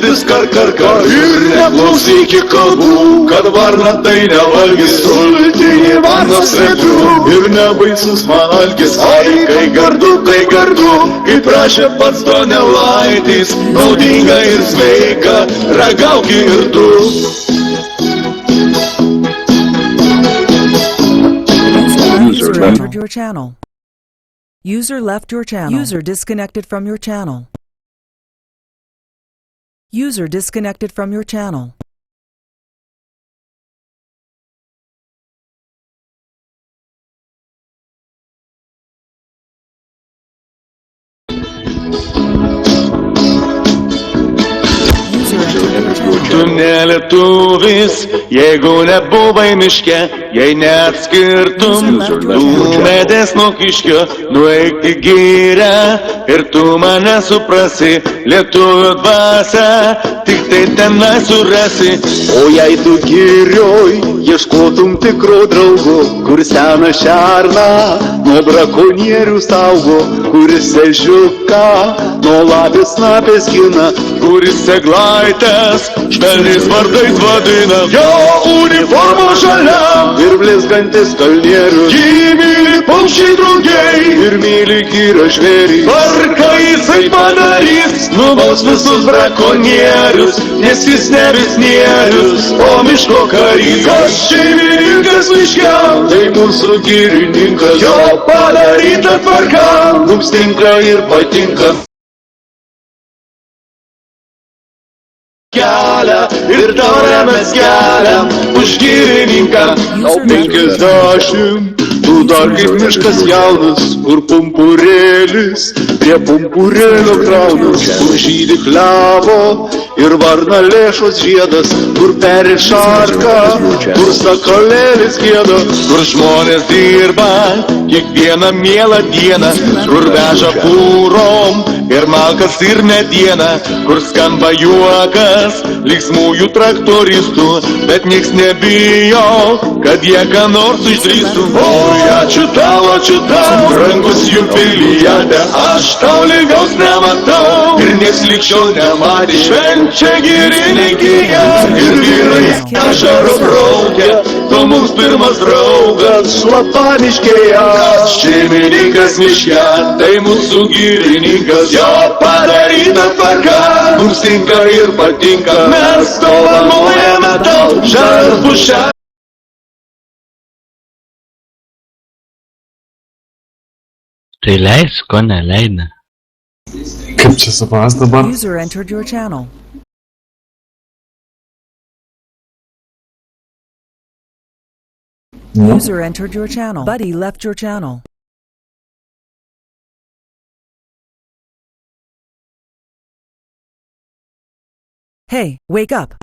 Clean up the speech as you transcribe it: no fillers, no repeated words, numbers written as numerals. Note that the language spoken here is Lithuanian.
Vis kar ir neklausyki kalbų, kad varna tai nevalgys sultinį varną svetų. Ir nebaisus man algis, ai, kai gardu, kaip prašė pats Donelaitis, naudinga ir sveika, ragauki ir tu. User entered your channel. User left your channel. User disconnected from your channel. User disconnected from your channel. User entered your channel. Tu nelietuvis, jeigu nebuvai miške, jei neatskirtum tu medės nuo kiškio, nueik į gyrę ir tu mane suprasi, lietuvio dvasia, tik tai tenai surasi. O jei tu girioj ieškotum tikro draugo, kur seną šerną nuo brakonierių saugo, kuris ežiuką nuo lapės snapės gina, Kuris seglaitės švelniais vardais vadina, jo uniforma žalia ir blizgantis kalnierius, jį myli paukščiai drugiai ir myli gyra žvėrį. Tvarką jisai padarys, nubaus visus brakonierius, nes jis ne visnierius, o miško karys. Kas šeimininkas miške, Tai mūsų girininkas, jo padaryta tvarka, mums tinka ir patinka. Kelią ir taurę mes keliam už girininką. Tau 50, tu dar kaip miškas jaunas, kur pumpurėlis prie pumpurėlio kraunas, kur žydi klevo ir varna lėšos žiedas, kur peri šarka, kur sakalėlis gieda, Kur žmonės dirba kiekvieną mielą dieną, kur veža fūrom ir malkas ir medieną, kur skamba juokas linksmųjų traktoristų, bet nieks nebijo, kad jie ką nors išdrįstų. Oi, ačiū tau, brangus jų pilyje, aš tau lygaus nematau ir nieks likščiau nematė. Švenčia girininkyje ir vyrai ašarų braukia, tu mums pirmas draugas šlapaniškėje. Šeimininkas miške, tai mūsų girininkas, jo padaryta tvarka, mums tinka ir patinka, mes dovanojame tau žalias pušeles. Tai leis, ko neleina. Kaip čia supras dabar? User entered your channel. User entered your channel. Buddy left your channel. Hey, wake up.